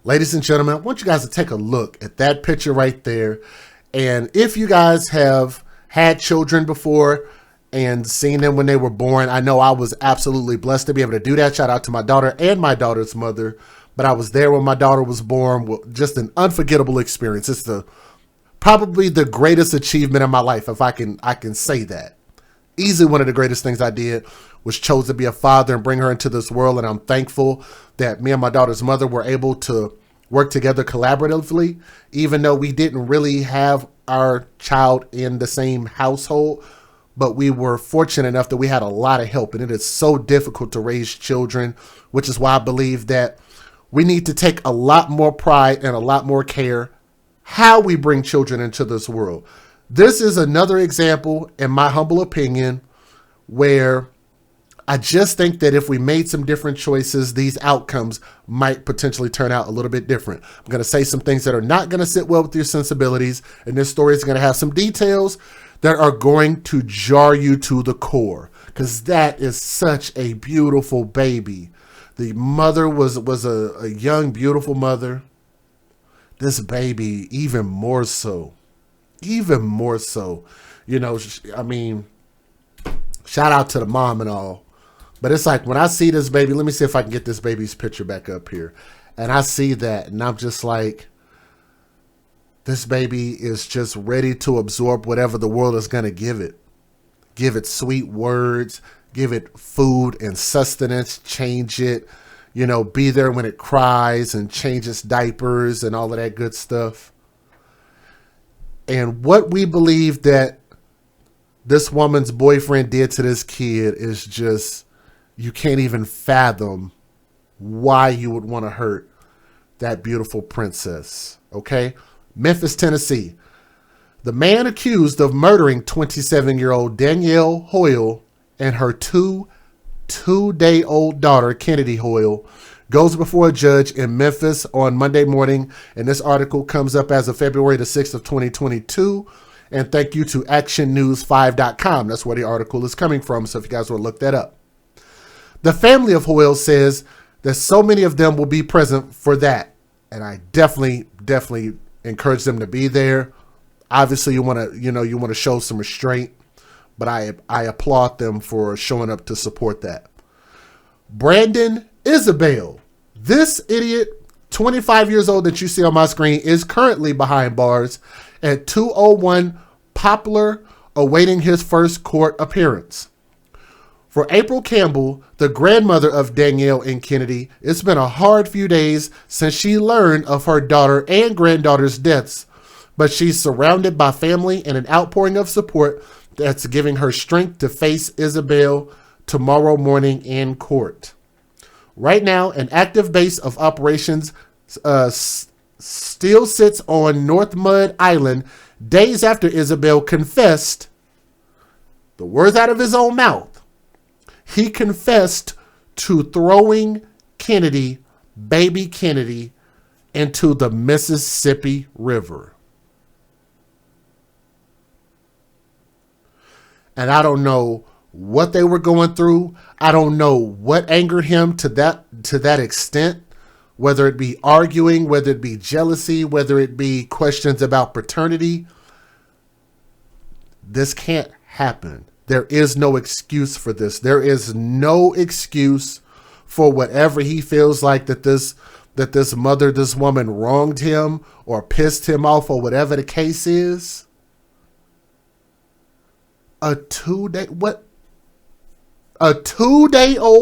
Ladies and gentlemen, I want you guys to take a look at that picture right there. And if you guys have had children before and seen them when they were born, I know I was absolutely blessed to be able to do that. Shout out to my daughter and my daughter's mother. But I was there when my daughter was born. Just an unforgettable experience. It's probably the greatest achievement in my life, if I can say that. Easily one of the greatest things I did was chose to be a father and bring her into this world. And I'm thankful that me and my daughter's mother were able to work together collaboratively, even though we didn't really have our child in the same household. But we were fortunate enough that we had a lot of help. And it is so difficult to raise children, which is why I believe that we need to take a lot more pride and a lot more care how we bring children into this world. This is another example, in my humble opinion, where I just think that if we made some different choices, these outcomes might potentially turn out a little bit different. I'm going to say some things that are not going to sit well with your sensibilities, and this story is going to have some details that are going to jar you to the core, because that is such a beautiful baby. The mother was a young, beautiful mother. This baby, even more so. Even more so. You know, I mean, shout out to the mom and all. But it's like when I see this baby, let me see if I can get this baby's picture back up here. And I see that and I'm just like, this baby is just ready to absorb whatever the world is going to give it. Give it sweet words, give it food and sustenance, change it, you know, be there when it cries and change its diapers and all of that good stuff. And what we believe that this woman's boyfriend did to this kid is just, you can't even fathom why you would want to hurt that beautiful princess. Okay? Memphis, Tennessee. The man accused of murdering 27-year-old Danielle Hoyle and her two-day-old daughter, Kennedy Hoyle, goes before a judge in Memphis on Monday morning. And this article comes up as of February the 6th of 2022. And thank you to actionnews5.com. That's where the article is coming from. So if you guys want to look that up. The family of Hoyle says that so many of them will be present for that. And I definitely encourage them to be there. Obviously, you want to show some restraint. But I applaud them for showing up to support that. Brandon Isabel. This idiot, 25 years old that you see on my screen, is currently behind bars at 201 Poplar, awaiting his first court appearance. For April Campbell, the grandmother of Danielle and Kennedy, it's been a hard few days since she learned of her daughter and granddaughter's deaths, but she's surrounded by family and an outpouring of support that's giving her strength to face Isabel tomorrow morning in court. Right now, an active base of operations still sits on North Mud Island days after Isabel confessed, the words out of his own mouth, he confessed to throwing baby Kennedy, into the Mississippi River. And I don't know what they were going through. I don't know what angered him to that extent, whether it be arguing, whether it be jealousy, whether it be questions about paternity. This can't happen. There is no excuse for this. There is no excuse for whatever he feels like that this woman wronged him or pissed him off or whatever the case is. A two-day-old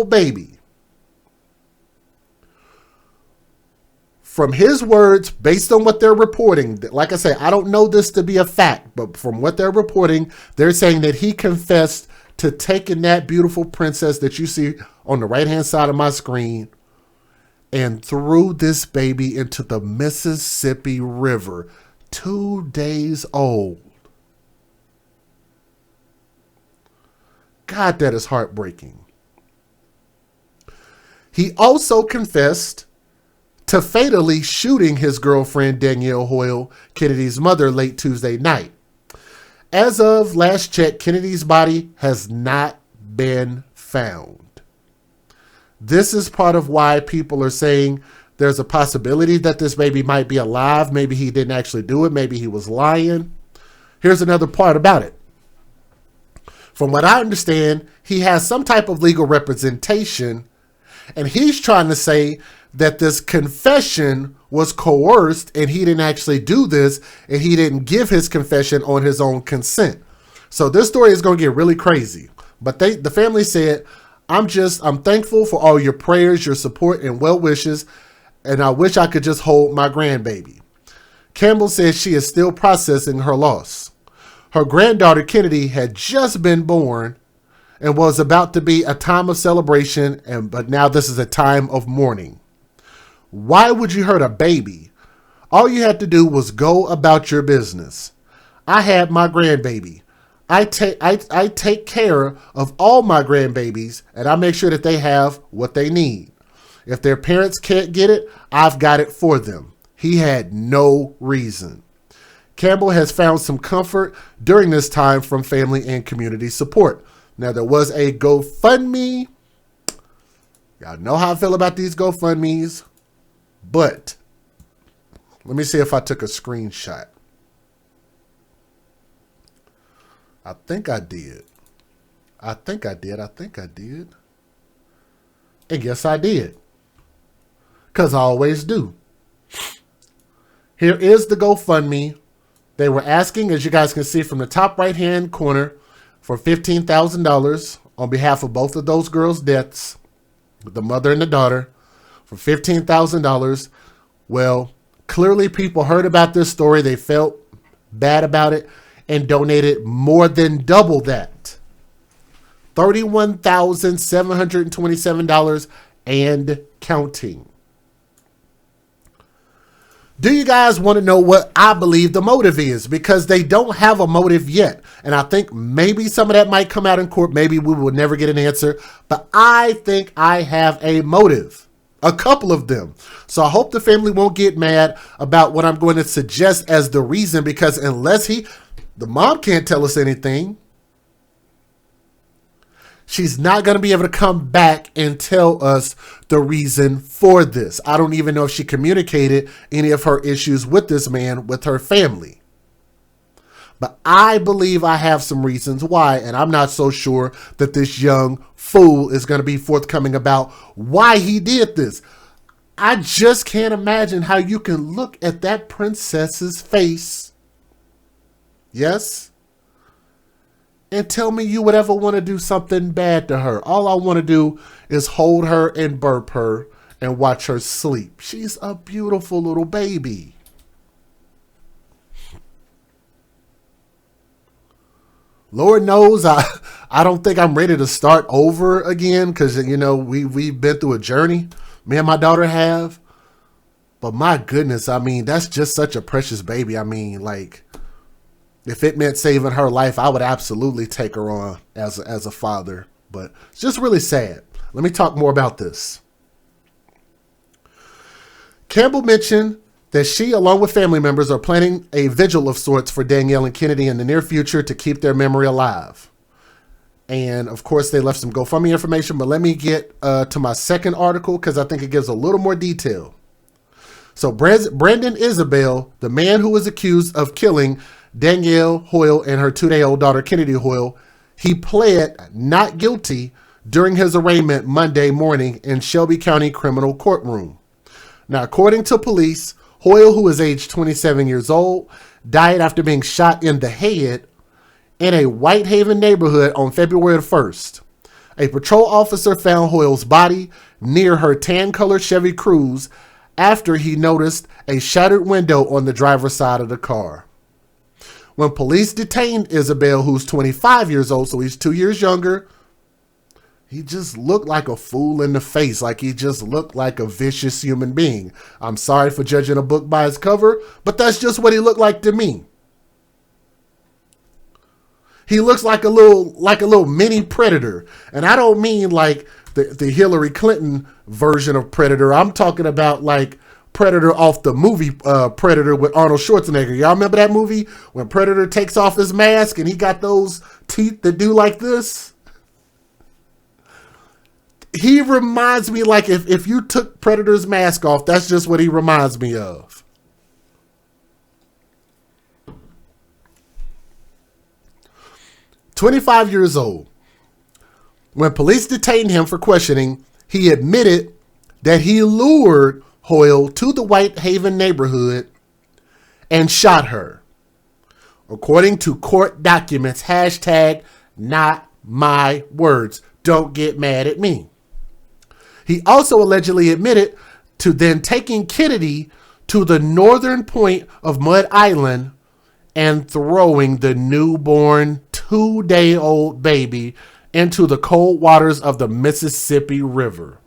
baby. From his words, based on what they're reporting, like I say, I don't know this to be a fact, but from what they're reporting, they're saying that he confessed to taking that beautiful princess that you see on the right-hand side of my screen and threw this baby into the Mississippi River, 2 days old. God, that is heartbreaking. He also confessed to fatally shooting his girlfriend, Danielle Hoyle, Kennedy's mother, late Tuesday night. As of last check, Kennedy's body has not been found. This is part of why people are saying There's a possibility that this baby might be alive. Maybe he didn't actually do it. Maybe he was lying. Here's another part about it. From what I understand, he has some type of legal representation, and he's trying to say that this confession was coerced and he didn't actually do this, and he didn't give his confession on his own consent. So this story is going to get really crazy. But the family said, I'm thankful for all your prayers, your support, and well wishes, and I wish I could just hold my grandbaby. Campbell says she is still processing her loss. Her granddaughter Kennedy had just been born and was about to be a time of celebration, but now this is a time of mourning. Why would you hurt a baby? All you had to do was go about your business. I had my grandbaby. I take care of all my grandbabies, and I make sure that they have what they need. If their parents can't get it, I've got it for them. He had no reason. Campbell has found some comfort during this time from family and community support. Now, there was a GoFundMe. Y'all know how I feel about these GoFundMes, but let me see if I took a screenshot. I think I did. And yes, I did. Because I always do. Here is the GoFundMe. They were asking, as you guys can see from the top right-hand corner, for $15,000 on behalf of both of those girls' deaths, the mother and the daughter, for $15,000. Well, clearly people heard about this story. They felt bad about it and donated more than double that. $31,727 and counting. Do you guys want to know what I believe the motive is? Because they don't have a motive yet. And I think maybe some of that might come out in court. Maybe we will never get an answer. But I think I have a motive. A couple of them. So I hope the family won't get mad about what I'm going to suggest as the reason. Because unless the mom can't tell us anything, she's not going to be able to come back and tell us the reason for this. I don't even know if she communicated any of her issues with this man, with her family. But I believe I have some reasons why, and I'm not so sure that this young fool is going to be forthcoming about why he did this. I just can't imagine how you can look at that princess's face, yes, and tell me you would ever want to do something bad to her. All I want to do is hold her and burp her and watch her sleep. She's a beautiful little baby. Lord knows I don't think I'm ready to start over again because, you know, we've been through a journey. Me and my daughter have. But my goodness, I mean, that's just such a precious baby. I mean, like, if it meant saving her life, I would absolutely take her on as a father. But it's just really sad. Let me talk more about this. Campbell mentioned that she, along with family members, are planning a vigil of sorts for Danielle and Kennedy in the near future to keep their memory alive. And, of course, they left some GoFundMe information. But let me get to my second article because I think it gives a little more detail. So Brandon Isabel, the man who was accused of killing Danielle Hoyle and her 2-day-old daughter Kennedy Hoyle, he pled not guilty during his arraignment Monday morning in Shelby County Criminal Courtroom. Now, according to police, Hoyle, who is age 27 years old, died after being shot in the head in a Whitehaven neighborhood on February 1st. A patrol officer found Hoyle's body near her tan-colored Chevy Cruze after he noticed a shattered window on the driver's side of the car. When police detained Isabel, who's 25 years old, so he's 2 years younger, he just looked like a fool in the face, like he just looked like a vicious human being. I'm sorry for judging a book by its cover, but that's just what he looked like to me. He looks like a little mini Predator. And I don't mean like the Hillary Clinton version of Predator. I'm talking about like Predator off the movie Predator with Arnold Schwarzenegger. Y'all remember that movie when Predator takes off his mask and he got those teeth that do like this? He reminds me like if you took Predator's mask off, that's just what he reminds me of. "25 years old. When police detained him for questioning, he admitted that he lured Hoyle to the Whitehaven neighborhood and shot her. According to court documents, hashtag not my words. Don't get mad at me. He also allegedly admitted to then taking Kennedy to the northern point of Mud Island and throwing the newborn 2-day-old baby into the cold waters of the Mississippi River.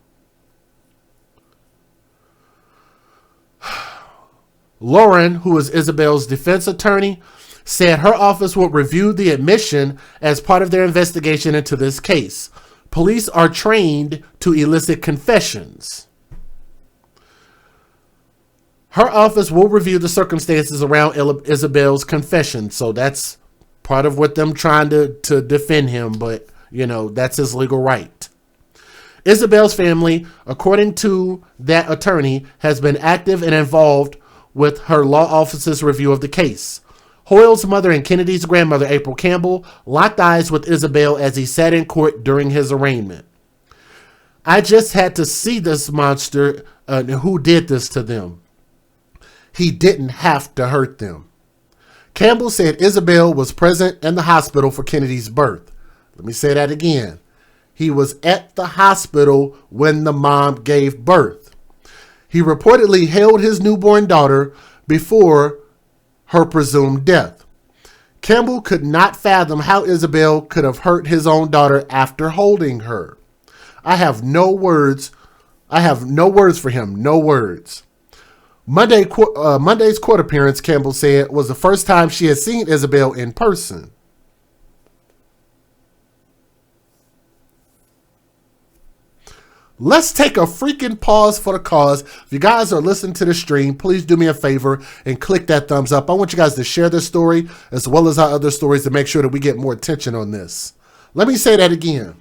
Lauren, who is Isabel's defense attorney, said her office will review the admission as part of their investigation into this case. Police are trained to elicit confessions. Her office will review the circumstances around Isabel's confession. So that's part of what them trying to defend him. But, you know, that's his legal right. Isabel's family, according to that attorney, has been active and involved with her law office's review of the case. Hoyle's mother and Kennedy's grandmother, April Campbell, locked eyes with Isabel as he sat in court during his arraignment. "I just had to see this monster who did this to them. He didn't have to hurt them." Campbell said Isabel was present in the hospital for Kennedy's birth. Let me say that again. He was at the hospital when the mom gave birth. He reportedly held his newborn daughter before her presumed death. Campbell could not fathom how Isabel could have hurt his own daughter after holding her. I have no words for him. No words. Monday's court appearance, Campbell said, was the first time she had seen Isabel in person. Let's take a freaking pause for the cause. If you guys are listening to the stream, please do me a favor and click that thumbs up. I want you guys to share this story as well as our other stories to make sure that we get more attention on this. Let me say that again.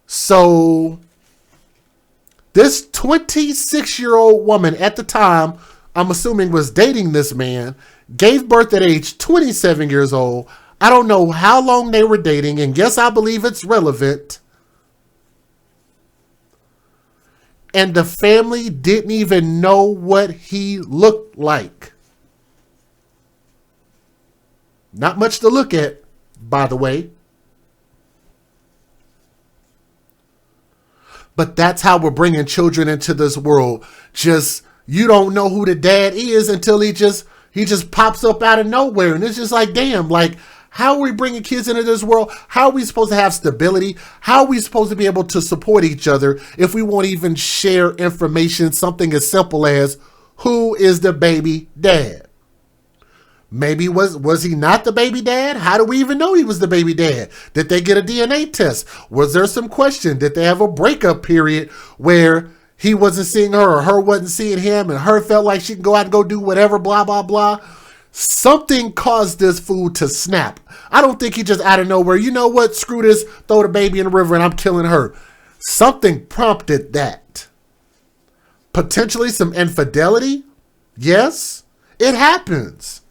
So this 26-year-old woman at the time, I'm assuming was dating this man, gave birth at age 27 years old. I don't know how long they were dating, and yes, I believe it's relevant. And the family didn't even know what he looked like. Not much to look at, by the way. But that's how we're bringing children into this world. Just, you don't know who the dad is until he just pops up out of nowhere. And it's just like, damn, like, how are we bringing kids into this world? How are we supposed to have stability? How are we supposed to be able to support each other if we won't even share information, something as simple as who is the baby dad? Maybe was he not the baby dad? How do we even know he was the baby dad? Did they get a DNA test? Was there some question? Did they have a breakup period where he wasn't seeing her or her wasn't seeing him and her felt like she can go out and go do whatever, blah, blah, blah? Something caused this fool to snap. I don't think he just out of nowhere, you know what, screw this, throw the baby in the river and I'm killing her. Something prompted that. Potentially some infidelity? Yes, it happens.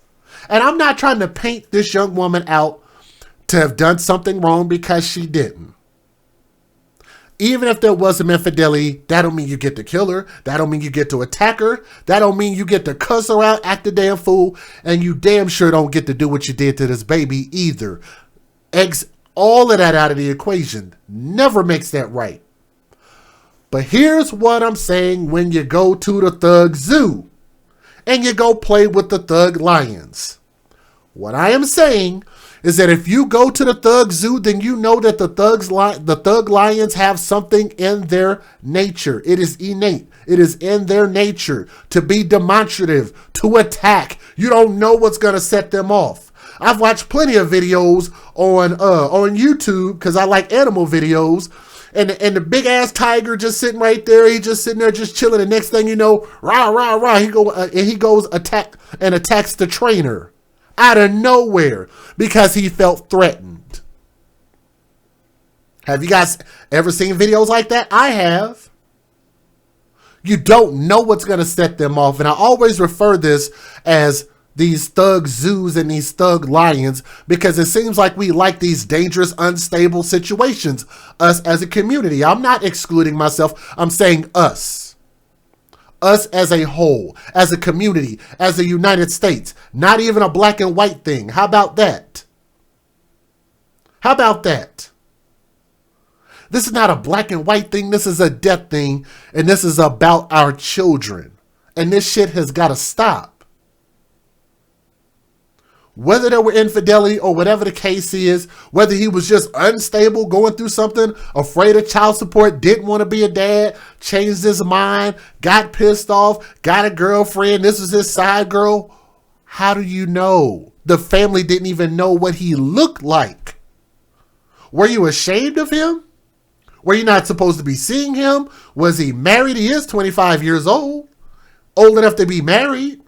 And I'm not trying to paint this young woman out to have done something wrong because she didn't. Even if there was some infidelity, that don't mean you get to kill her. That don't mean you get to attack her. That don't mean you get to cuss her out, act a damn fool, and you damn sure don't get to do what you did to this baby either. Eggs all of that out of the equation. Never makes that right. But here's what I'm saying when you go to the Thug Zoo and you go play with the Thug Lions. What I am saying is that if you go to the Thug Zoo, then you know that the Thug Lions have something in their nature. It is innate. It is in their nature to be demonstrative, to attack. You don't know what's going to set them off. I've watched plenty of videos on YouTube because I like animal videos. And the big ass tiger just sitting right there. He just sitting there just chilling. The next thing you know, rah, rah, rah. He goes attacks the trainer out of nowhere because he felt threatened. Have you guys ever seen videos like that? I have. You don't know what's going to set them off. And I always refer this as these thug zoos and these thug lions, because it seems like we like these dangerous, unstable situations, us as a community. I'm not excluding myself. I'm saying us. Us as a whole, as a community, as the United States. Not even a black and white thing. How about that? How about that? This is not a black and white thing. This is a death thing. And this is about our children. And this shit has got to stop. Whether there were infidelity or whatever the case is, whether he was just unstable, going through something, afraid of child support, didn't want to be a dad, changed his mind, got pissed off, got a girlfriend, this was his side girl. How do you know? The family didn't even know what he looked like. Were you ashamed of him? Were you not supposed to be seeing him? Was he married? He is 25 years old enough to be married.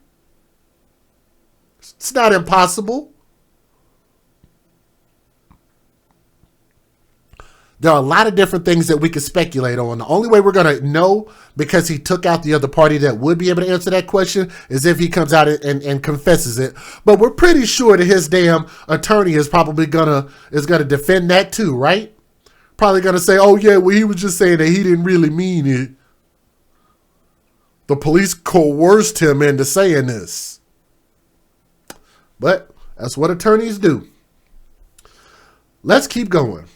It's not impossible. There are a lot of different things that we could speculate on. The only way we're going to know, because he took out the other party that would be able to answer that question, is if he comes out and confesses it. But we're pretty sure that his damn attorney is probably gonna defend that too, right? Probably gonna say, oh yeah, well, he was just saying that he didn't really mean it. The police coerced him into saying this. But that's what attorneys do. Let's keep going.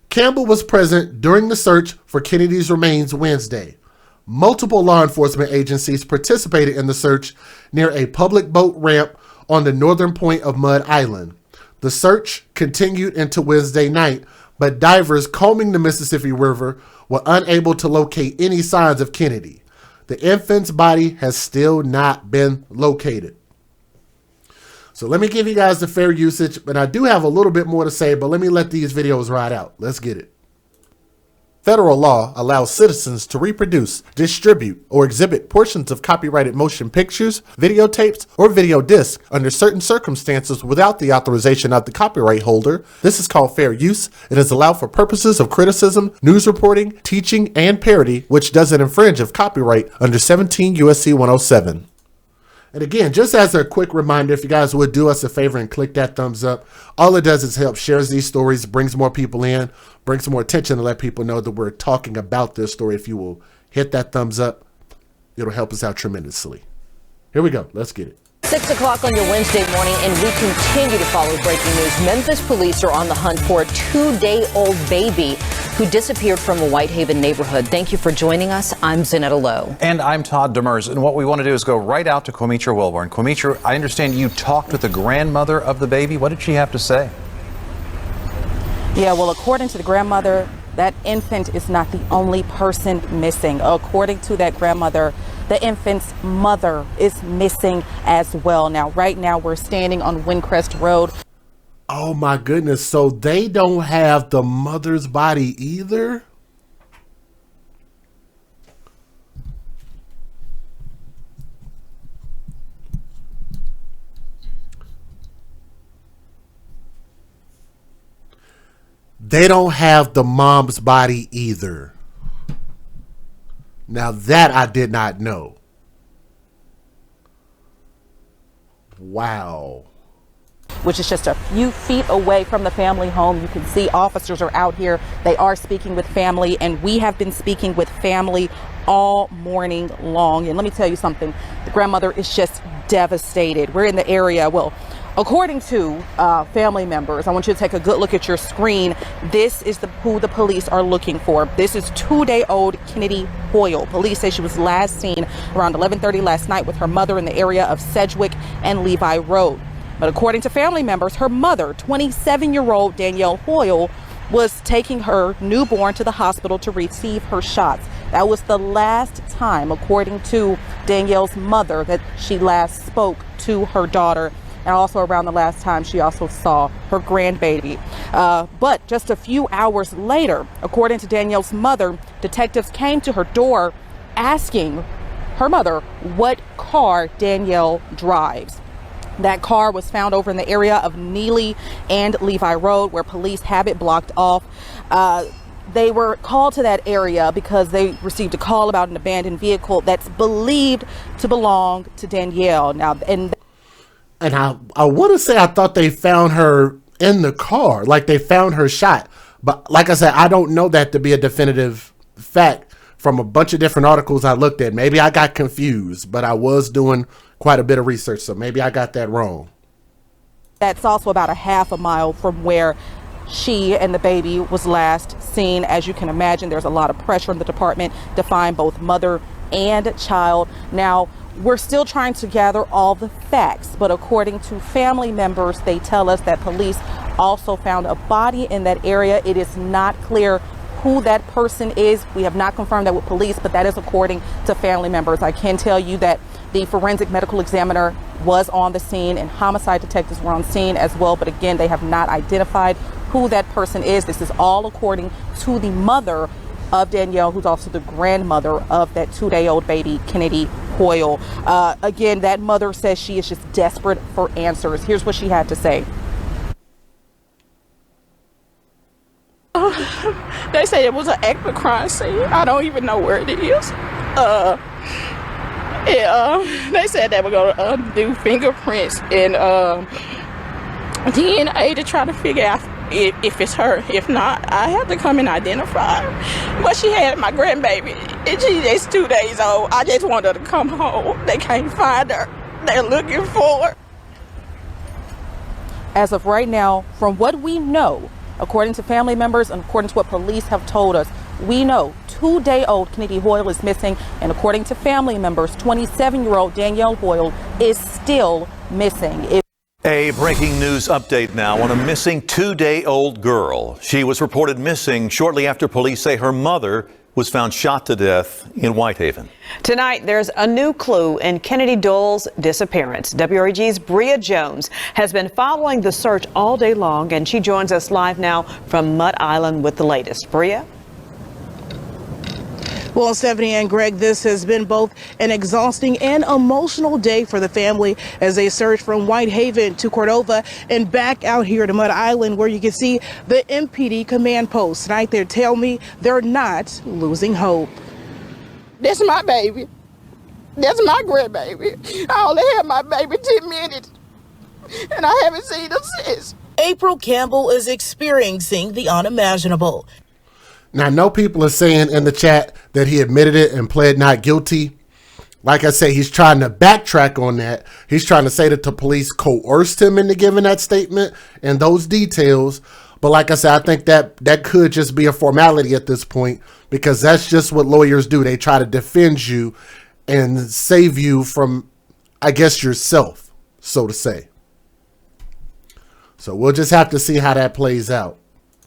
Campbell was present during the search for Kennedy's remains Wednesday. Multiple law enforcement agencies participated in the search near a public boat ramp on the northern point of Mud Island. The search continued into Wednesday night, but divers combing the Mississippi River were unable to locate any signs of Kennedy. The infant's body has still not been located. So let me give you guys the fair usage, but I do have a little bit more to say, but let me let these videos ride out. Let's get it. Federal law allows citizens to reproduce, distribute, or exhibit portions of copyrighted motion pictures, videotapes, or video discs under certain circumstances without the authorization of the copyright holder. This is called fair use. It is allowed for purposes of criticism, news reporting, teaching, and parody, which doesn't infringe of copyright under 17 U.S.C. 107. And again, just as a quick reminder, if you guys would do us a favor and click that thumbs up, all it does is help shares these stories, brings more people in, brings more attention to let people know that we're talking about this story. If you will hit that thumbs up, it'll help us out tremendously. Here we go. Let's get it. 6 o'clock on your Wednesday morning, and we continue to follow breaking news. Memphis police are on the hunt for a 2-day-old baby who disappeared from a Whitehaven neighborhood. Thank you for joining us. I'm Zanetta Lowe. And I'm Todd Demers. And what we want to do is go right out to Quamitra Wilburn. Quamitra, I understand you talked with the grandmother of the baby. What did she have to say? Yeah, well, according to the grandmother, that infant is not the only person missing. According to that grandmother, the infant's mother is missing as well. Now, right now, we're standing on Windcrest Road. Oh my goodness. So they don't have the mother's body either? They don't have the mom's body either. Now that I did not know. Wow. Which is just a few feet away from the family home. You can see officers are out here. They are speaking with family, and we have been speaking with family all morning long. And let me tell you something, the grandmother is just devastated. We're in the area, well, according to family members, I want you to take a good look at your screen. This is who the police are looking for. This is 2-day-old Kennedy Hoyle. Police say she was last seen around 11:30 last night with her mother in the area of Sedgwick and Levi Road. But according to family members, her mother, 27-year-old Danielle Hoyle, was taking her newborn to the hospital to receive her shots. That was the last time, according to Danielle's mother, that she last spoke to her daughter, and also around the last time she also saw her grandbaby. But just a few hours later, according to Danielle's mother, detectives came to her door asking her mother what car Danielle drives. That car was found over in the area of Neely and Levi Road, where police have it blocked off. They were called to that area because they received a call about an abandoned vehicle that's believed to belong to Danielle. Now, and I want to say I thought they found her in the car, like they found her shot. But like I said, I don't know that to be a definitive fact from a bunch of different articles I looked at. Maybe I got confused, but I was doing quite a bit of research, so maybe I got that wrong. That's also about a half a mile from where she and the baby was last seen. As you can imagine, there's a lot of pressure in the department to find both mother and child. Now, we're still trying to gather all the facts, but according to family members, they tell us that police also found a body in that area. It is not clear who that person is. We have not confirmed that with police, but that is according to family members. I can tell you that the forensic medical examiner was on the scene and homicide detectives were on scene as well. But again, they have not identified who that person is. This is all according to the mother of Danielle, who's also the grandmother of that 2-day-old baby, Kennedy Hoyle. Again, that mother says she is just desperate for answers. Here's what she had to say. They say it was an active crime scene. I don't even know where it is. They said they were gonna do fingerprints and DNA to try to figure out if it's her. If not, I have to come and identify her. But she had my grandbaby, and she's 2 days old. I just want her to come home. They can't find her. They're looking for her. As of right now, from what we know, according to family members and according to what police have told us, we know 2-day-old Kennedy Hoyle is missing, and according to family members, 27-year-old Danielle Hoyle is still missing. A breaking news update now on a missing 2-day-old girl. She was reported missing shortly after police say her mother was found shot to death in Whitehaven. Tonight, there's a new clue in Kennedy Dole's disappearance. WREG's Bria Jones has been following the search all day long, and she joins us live now from Mud Island with the latest. Bria? Well, Stephanie and Greg, this has been both an exhausting and emotional day for the family as they search from Whitehaven to Cordova and back out here to Mud Island, where you can see the MPD command post. Tonight, they tell me they're not losing hope. That's my baby. That's my grandbaby. I only had my baby 10 minutes, and I haven't seen her since. April Campbell is experiencing the unimaginable. Now, I know people are saying in the chat that he admitted it and pled not guilty. Like I say, he's trying to backtrack on that. He's trying to say that the police coerced him into giving that statement and those details. But like I said, I think that could just be a formality at this point, because that's just what lawyers do. They try to defend you and save you from, I guess, yourself, so to say. So we'll just have to see how that plays out.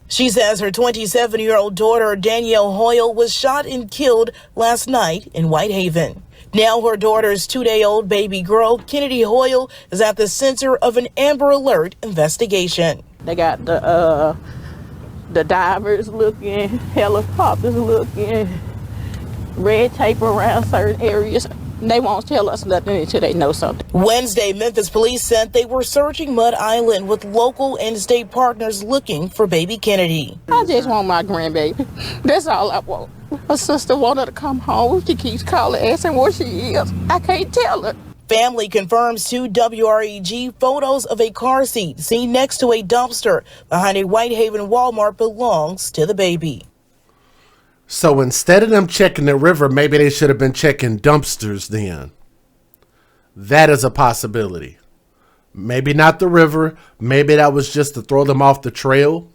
She says her 27-year-old daughter, Danielle Hoyle, was shot and killed last night in Whitehaven. Now her daughter's 2-day-old baby girl, Kennedy Hoyle, is at the center of an Amber Alert investigation. They got the divers looking, helicopters looking, red tape around certain areas. They won't tell us nothing until they know something. Wednesday, Memphis police said they were searching Mud Island with local and state partners looking for baby Kennedy. I just want my grandbaby. That's all I want. Her sister wanted her to come home. She keeps calling, asking where she is. I can't tell her. Family confirms to WREG photos of a car seat seen next to a dumpster behind a Whitehaven Walmart belongs to the baby. So instead of them checking the river, maybe they should have been checking dumpsters then. That is a possibility. Maybe not the river. Maybe that was just to throw them off the trail.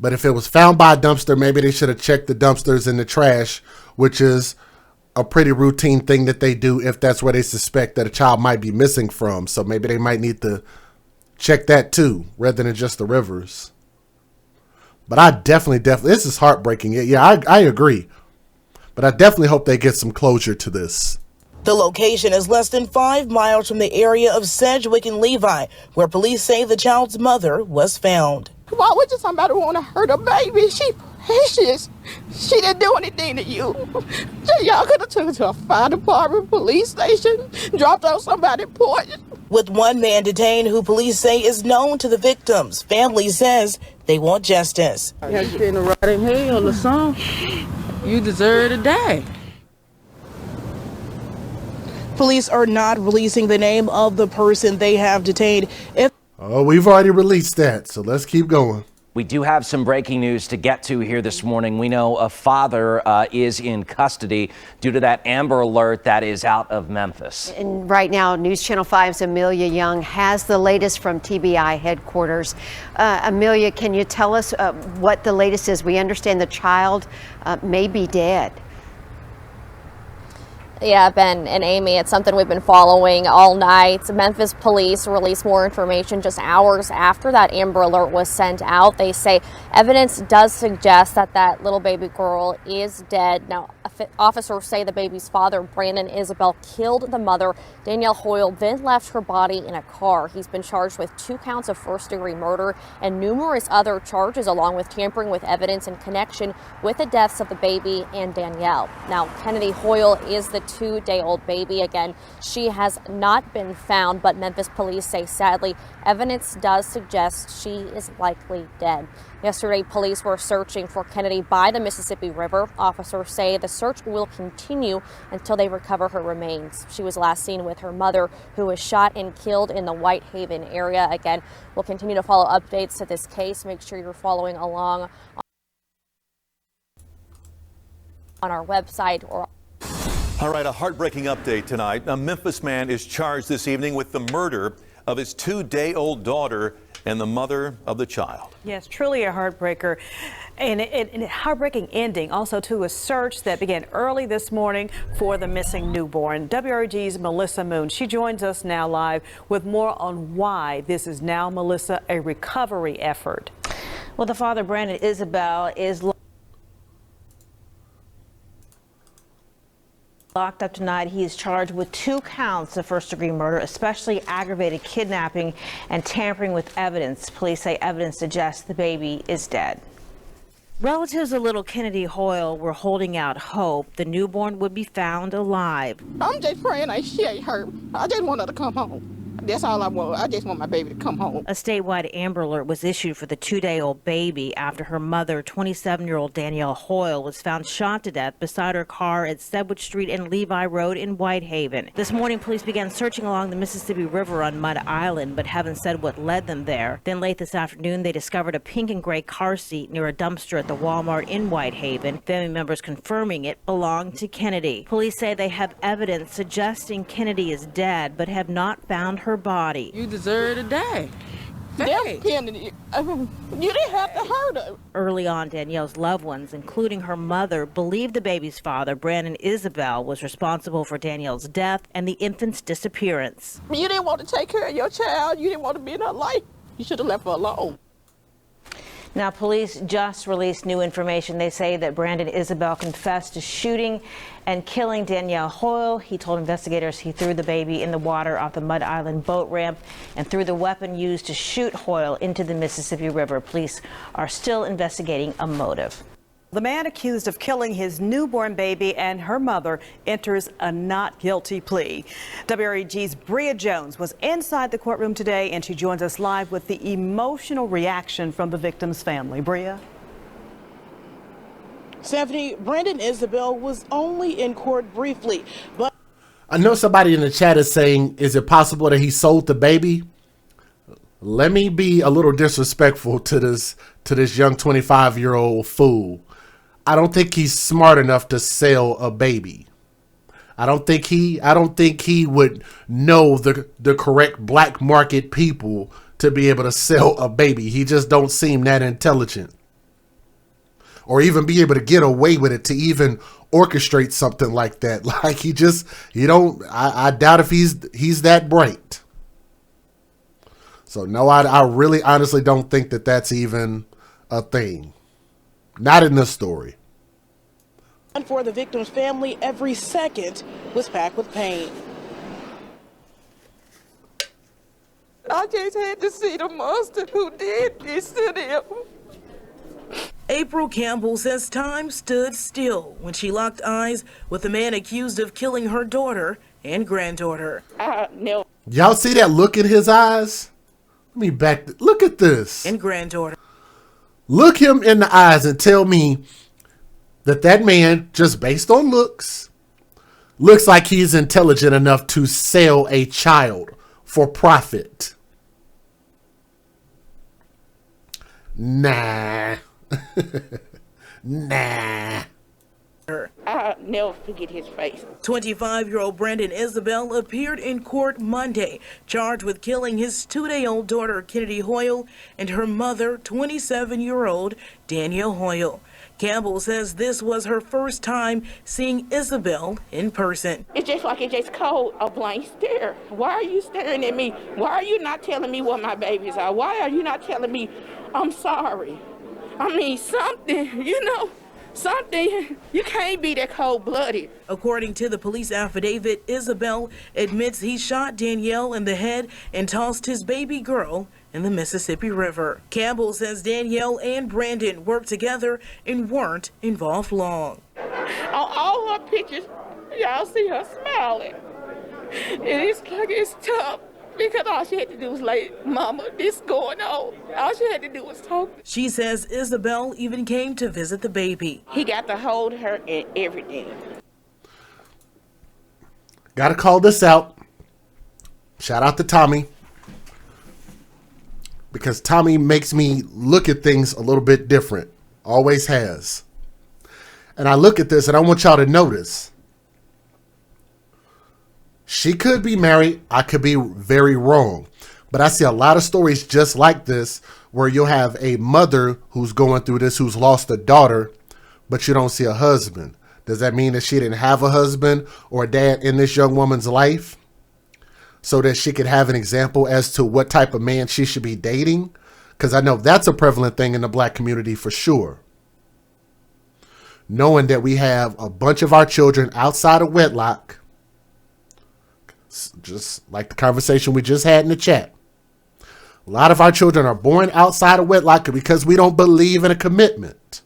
But if it was found by a dumpster, maybe they should have checked the dumpsters in the trash, which is a pretty routine thing that they do if that's where they suspect that a child might be missing from. So maybe they might need to check that too, rather than just the rivers. But I definitely, this is heartbreaking. Yeah, I agree. But I definitely hope they get some closure to this. The location is less than 5 miles from the area of Sedgwick and Levi, where police say the child's mother was found. Why would somebody want to hurt a baby? She precious. She didn't do anything to you. Y'all could have took her to a fire department, police station, dropped off somebody's porch. With one man detained who police say is known to the victims, family says they want justice. You shouldn't have rotted hell or something. You deserve to die. Police are not releasing the name of the person they have detained. Oh, we've already released that, so let's keep going. We do have some breaking news to get to here this morning. We know a father is in custody due to that Amber Alert that is out of Memphis. And right now, News Channel 5's Amelia Young has the latest from TBI headquarters. Amelia, can you tell us what the latest is? We understand the child may be dead. Yeah, Ben and Amy, it's something we've been following all night. Memphis police released more information just hours after that Amber Alert was sent out. They say evidence does suggest that that little baby girl is dead. Now, officers say the baby's father, Brandon Isabel, killed the mother, Danielle Hoyle, then left her body in a car. He's been charged with 2 counts of first-degree murder and numerous other charges, along with tampering with evidence in connection with the deaths of the baby and Danielle. Now, Kennedy Hoyle is the 2-day-old baby. Again, she has not been found, but Memphis police say, sadly, evidence does suggest she is likely dead. Yesterday, police were searching for Kennedy by the Mississippi River. Officers say the search will continue until they recover her remains. She was last seen with her mother, who was shot and killed in the Whitehaven area. Again, we'll continue to follow updates to this case. Make sure you're following along on our website or. All right, a heartbreaking update tonight. A Memphis man is charged this evening with the murder of his 2-day-old daughter and the mother of the child. Yes, truly a heartbreaker and a heartbreaking ending also to a search that began early this morning for the missing newborn. WRG's Melissa Moon, she joins us now live with more on why this is now, Melissa, a recovery effort. Well, the father, Brandon Isabel, is locked up tonight. He is charged with 2 counts of first-degree murder, especially aggravated kidnapping and tampering with evidence. Police say evidence suggests the baby is dead. Relatives of little Kennedy Hoyle were holding out hope the newborn would be found alive. I'm just praying that she ain't hurt. I just want her to come home. That's all I want. I just want my baby to come home. A statewide Amber Alert was issued for the 2-day-old baby after her mother, 27-year-old Danielle Hoyle, was found shot to death beside her car at Sedgwick Street and Levi Road in Whitehaven. This morning, police began searching along the Mississippi River on Mud Island, but haven't said what led them there. Then late this afternoon, they discovered a pink and gray car seat near a dumpster at the Walmart in Whitehaven. Family members confirming it belonged to Kennedy. Police say they have evidence suggesting Kennedy is dead, but have not found her body. You deserve to die. Hey. Kennedy, you didn't have to hurt her. Early on, Danielle's loved ones, including her mother, believed the baby's father, Brandon Isabel, was responsible for Danielle's death and the infant's disappearance. You didn't want to take care of your child. You didn't want to be in her life. You should have left her alone. Now, police just released new information. They say that Brandon Isabel confessed to shooting and killing Danielle Hoyle. He told investigators he threw the baby in the water off the Mud Island boat ramp and threw the weapon used to shoot Hoyle into the Mississippi River. Police are still investigating a motive. The man accused of killing his newborn baby and her mother enters a not guilty plea. WREG's Bria Jones was inside the courtroom today, and she joins us live with the emotional reaction from the victim's family. Bria? Stephanie, Brandon Isabel was only in court briefly, but I know somebody in the chat is saying, is it possible that he sold the baby? Let me be a little disrespectful to this young 25-year-old fool. I don't think he's smart enough to sell a baby. I don't think he would know the correct black market people to be able to sell a baby. He just don't seem that intelligent. Or even be able to get away with it, to even orchestrate something like that. Like I doubt if he's that bright. So no, I really honestly don't think that that's even a thing. Not in this story. And for the victim's family, every second was packed with pain. I just had to see the monster who did this to them. April Campbell says time stood still when she locked eyes with the man accused of killing her daughter and granddaughter. Y'all see that look in his eyes? Let me look at this. And granddaughter. Look him in the eyes and tell me that man, just based on looks like he's intelligent enough to sell a child for profit. Nah. Nah. I'll never forget his face. 25-year-old Brandon Isabel appeared in court Monday, charged with killing his 2-day-old daughter, Kennedy Hoyle, and her mother, 27-year-old Danielle Hoyle. Campbell says this was her first time seeing Isabel in person. It's just like it just called a blank stare. Why are you staring at me? Why are you not telling me what my babies are? Why are you not telling me I'm sorry? I mean, something, something. You can't be that cold-blooded. According to the police affidavit, Isabel admits he shot Danielle in the head and tossed his baby girl in the Mississippi River. Campbell says Danielle and Brandon worked together and weren't involved long. On all her pictures, y'all see her smiling. And it's like it's tough. Because all she had to do was like, Mama, this going on. All she had to do was talk. She says Isabel even came to visit the baby. He got to hold her and everything. Gotta call this out. Shout out to Tommy. Because Tommy makes me look at things a little bit different. Always has. And I look at this and I want y'all to notice. She could be married. I could be very wrong. But I see a lot of stories just like this where you'll have a mother who's going through this, who's lost a daughter, but you don't see a husband. Does that mean that she didn't have a husband or a dad in this young woman's life so that she could have an example as to what type of man she should be dating? Because I know that's a prevalent thing in the black community for sure. Knowing that we have a bunch of our children outside of wedlock, just like the conversation we just had in the chat. A lot of our children are born outside of wedlock because we don't believe in a commitment.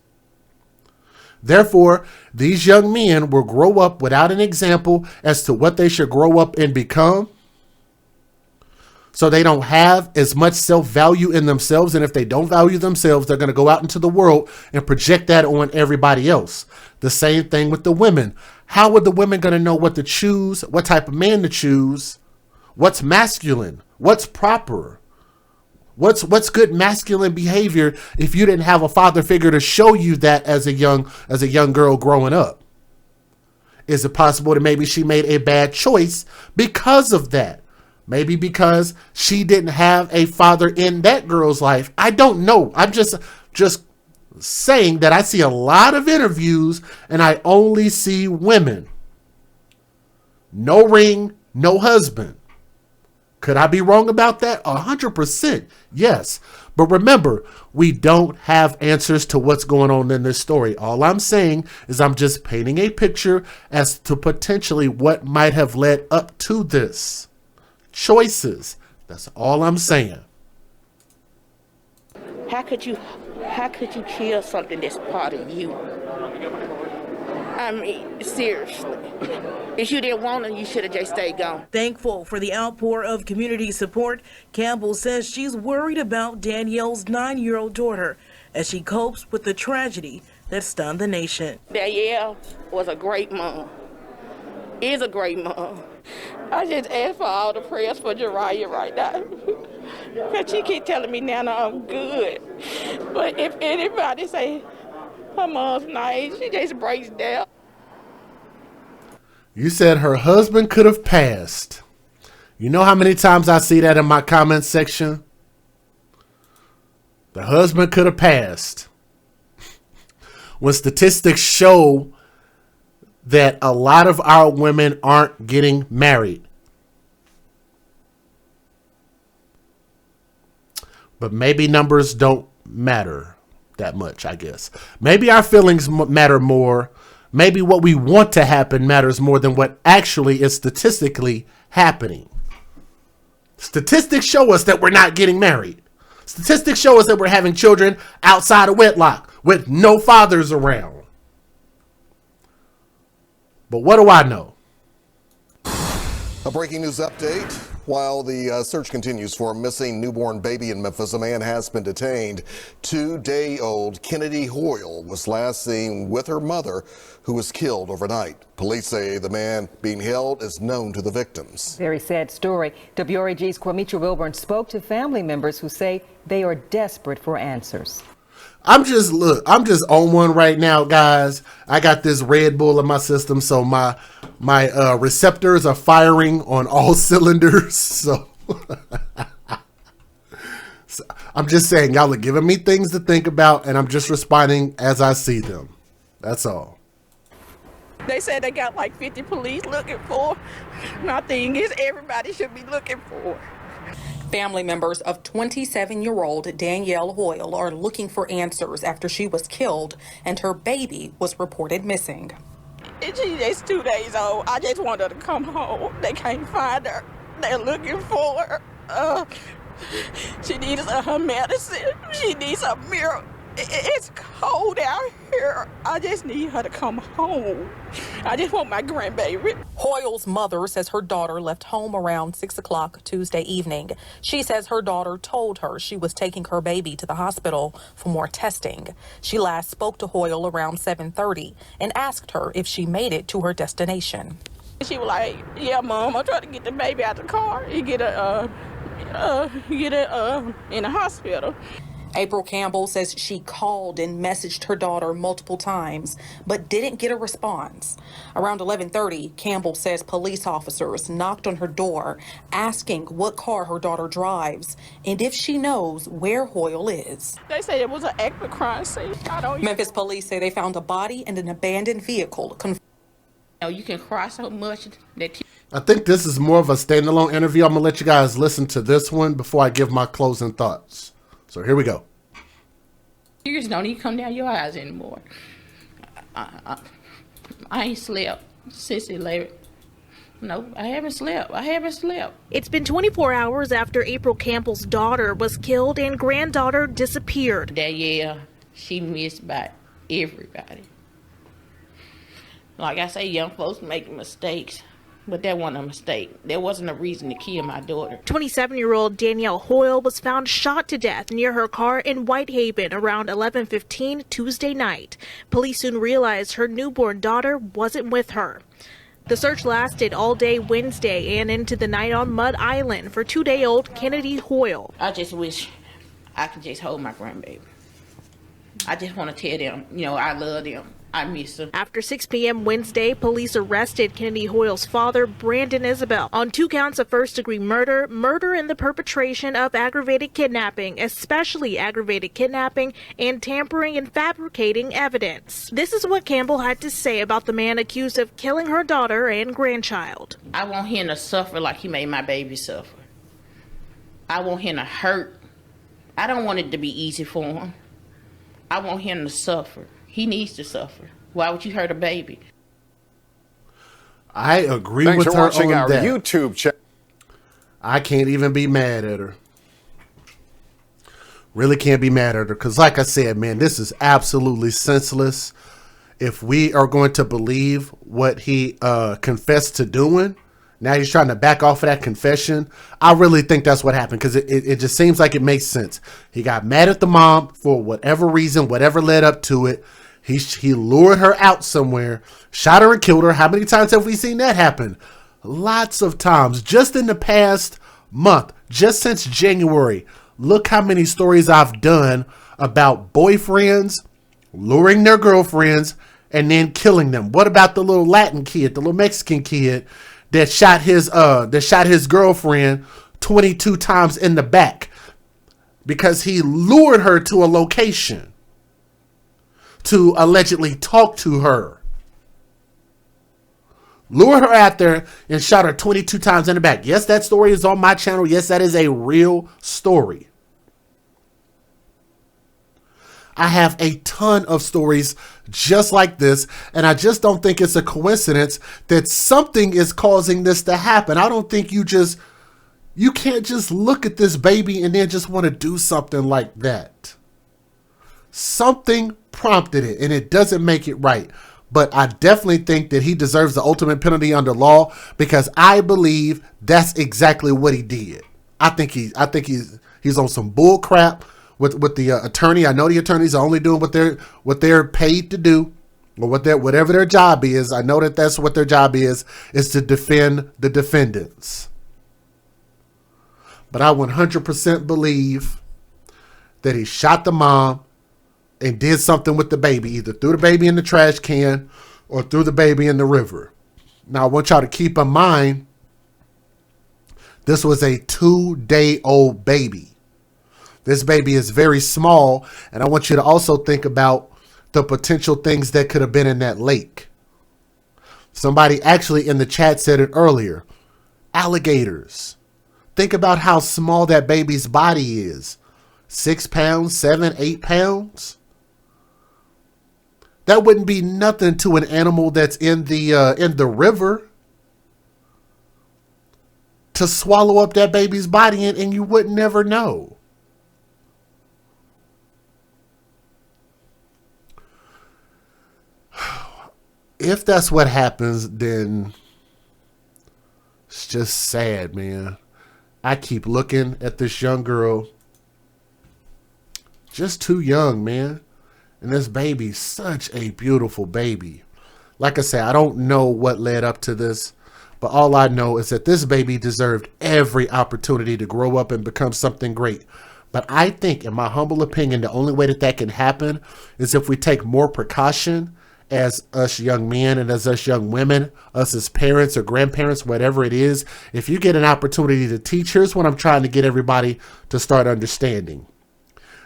Therefore, these young men will grow up without an example as to what they should grow up and become. So they don't have as much self-value in themselves. And if they don't value themselves, they're going to go out into the world and project that on everybody else. The same thing with the women. How are the women going to know what to choose, what type of man to choose, what's masculine, what's proper, what's good masculine behavior if you didn't have a father figure to show you that as a young girl growing up? Is it possible that maybe she made a bad choice because of that? Maybe because she didn't have a father in that girl's life. I don't know. I'm just saying that I see a lot of interviews and I only see women. No ring, no husband. Could I be wrong about that? 100%. Yes. But remember, we don't have answers to what's going on in this story. All I'm saying is I'm just painting a picture as to potentially what might have led up to this. Choices. That's all I'm saying. How could you kill something that's part of you? I mean, seriously. If you didn't want it, you should have just stayed gone. Thankful for the outpour of community support, Campbell says she's worried about Danielle's 9-year-old daughter as she copes with the tragedy that stunned the nation. Danielle was a great mom. Is a great mom. I just ask for all the prayers for Jariah right now. Because she keep telling me now I'm good. But if anybody say her mom's nice, she just breaks down. You said her husband could have passed. You know how many times I see that in my comment section? The husband could have passed. When statistics show that a lot of our women aren't getting married. But maybe numbers don't matter that much, I guess. Maybe our feelings matter more. Maybe what we want to happen matters more than what actually is statistically happening. Statistics show us that we're not getting married. Statistics show us that we're having children outside of wedlock with no fathers around. But what do I know? A breaking news update. While the search continues for a missing newborn baby in Memphis, a man has been detained. 2-day-old Kennedy Hoyle was last seen with her mother, who was killed overnight. Police say the man being held is known to the victims. Very sad story. WRAG's Kwamitra Wilburn spoke to family members who say they are desperate for answers. I'm just on one right now, guys. I got this Red Bull in my system, so my receptors are firing on all cylinders. So, I'm just saying, y'all are giving me things to think about, and I'm just responding as I see them. That's all. They said they got like 50 police looking for. My thing is, everybody should be looking for. Family members of 27-year-old Danielle Hoyle are looking for answers after she was killed and her baby was reported missing. She's 2 days old. I just want her to come home. They can't find her. They're looking for her. She needs her medicine. She needs a mirror. It's cold out here. I just need her to come home. I just want my grandbaby. Hoyle's mother says her daughter left home around 6 o'clock Tuesday evening. She says her daughter told her she was taking her baby to the hospital for more testing. She last spoke to Hoyle around 7:30 and asked her if she made it to her destination. She was like, "Yeah, Mom, I'm trying to get the baby out the car and get her in the hospital." April Campbell says she called and messaged her daughter multiple times, but didn't get a response. Around 11:30, Campbell says police officers knocked on her door asking what car her daughter drives and if she knows where Hoyle is. They say it was an active crime scene. Memphis police say they found a body and an abandoned vehicle. You can cry so much that I think this is more of a standalone interview. I'm going to let you guys listen to this one before I give my closing thoughts. So here we go. tears don't even come down your eyes anymore. I ain't slept since 11. No, I haven't slept. It's been 24 hours after April Campbell's daughter was killed and granddaughter disappeared. Danielle, she missed by everybody. Like I say, young folks make mistakes. But that wasn't a mistake. There wasn't a reason to kill my daughter. 27-year-old Danielle Hoyle was found shot to death near her car in Whitehaven around 11:15 Tuesday night. Police soon realized her newborn daughter wasn't with her. The search lasted all day Wednesday and into the night on Mud Island for 2-day-old Kennedy Hoyle. I just wish I could just hold my grandbaby. I just want to tell them, I love them. I miss them. After 6 p.m. Wednesday, police arrested Kennedy Hoyle's father, Brandon Isabel, on 2 counts of first-degree murder, murder in the perpetration of aggravated kidnapping, especially aggravated kidnapping, and tampering and fabricating evidence. This is what Campbell had to say about the man accused of killing her daughter and grandchild. I want him to suffer like he made my baby suffer. I want him to hurt. I don't want it to be easy for him. I want him to suffer. He needs to suffer. Why would you hurt a baby? I agree Thanks with for her watching on our that. YouTube channel. I can't even be mad at her. Really can't be mad at her because, like I said, man, this is absolutely senseless. If we are going to believe what he confessed to doing, now he's trying to back off of that confession. I really think that's what happened because it just seems like it makes sense. He got mad at the mom for whatever reason, whatever led up to it. He lured her out somewhere, shot her and killed her. How many times have we seen that happen? Lots of times. Just in the past month, just since January, look how many stories I've done about boyfriends luring their girlfriends and then killing them. What about the little Latin kid, the little Mexican kid that shot his girlfriend 22 times in the back because he lured her to a location to allegedly talk to her. Lured her out there and shot her 22 times in the back. Yes, that story is on my channel. Yes, that is a real story. I have a ton of stories just like this, and I just don't think it's a coincidence that something is causing this to happen. I don't think you just You can't just look at this baby and then just want to do something like that. Something prompted it, and it doesn't make it right. But I definitely think that he deserves the ultimate penalty under law, because I believe that's exactly what he did. I think he's on some bull crap with the attorney. I know the attorneys are only doing what they're paid to do, or whatever their job is. I know that that's what their job is to defend the defendants. But I 100% believe that he shot the mom and did something with the baby, either threw the baby in the trash can or threw the baby in the river. Now, I want y'all to keep in mind, this was a 2-day-old baby. This baby is very small, and I want you to also think about the potential things that could have been in that lake. Somebody actually in the chat said it earlier. Alligators. Think about how small that baby's body is. 6 pounds, 7, 8 pounds. That wouldn't be nothing to an animal that's in the river to swallow up that baby's body, and you would never know. If that's what happens, then it's just sad, man. I keep looking at this young girl, just too young, man. And this baby, such a beautiful baby. Like I said, I don't know what led up to this, but all I know is that this baby deserved every opportunity to grow up and become something great. But I think, in my humble opinion, the only way that can happen is if we take more precaution as us young men and as us young women, us as parents or grandparents, whatever it is. If you get an opportunity to teach, here's what I'm trying to get everybody to start understanding,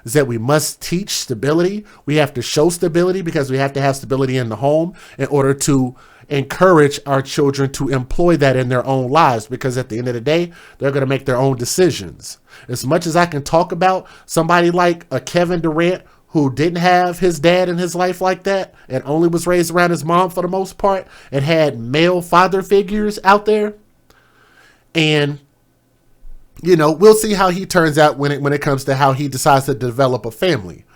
is that we must teach stability. We have to show stability, because we have to have stability in the home in order to encourage our children to employ that in their own lives, because at the end of the day, they're going to make their own decisions. As much as I can talk about somebody like a Kevin Durant, who didn't have his dad in his life like that and only was raised around his mom for the most part and had male father figures out there. And, you know, we'll see how he turns out when it comes to how he decides to develop a family.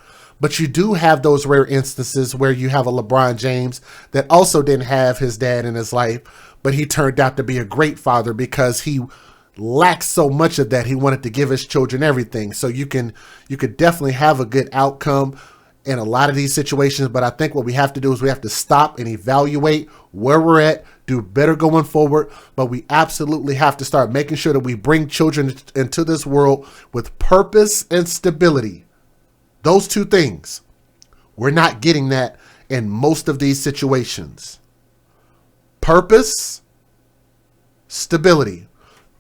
But you do have those rare instances where you have a LeBron James that also didn't have his dad in his life, but he turned out to be a great father because he lacks so much of that. He wanted to give his children everything. So you could definitely have a good outcome in a lot of these situations. But I think what we have to do is we have to stop and evaluate where we're at, do better going forward. But we absolutely have to start making sure that we bring children into this world with purpose and stability. Those two things. We're not getting that in most of these situations. Purpose, stability.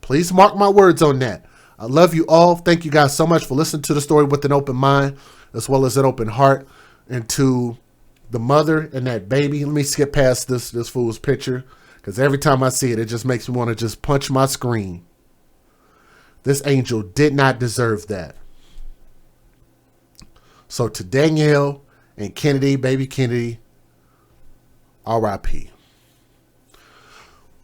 Please mark my words on that. I love you all. Thank you guys so much for listening to the story with an open mind as well as an open heart. And to the mother and that baby, let me skip past this fool's picture, because every time I see it, it just makes me want to just punch my screen. This angel did not deserve that. So to Danielle and Kennedy, baby Kennedy, R.I.P.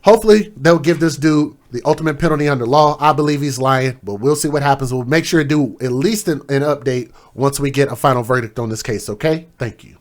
Hopefully they'll give this dude the ultimate penalty under law. I believe he's lying, but we'll see what happens. We'll make sure to do at least an update once we get a final verdict on this case, okay? Thank you.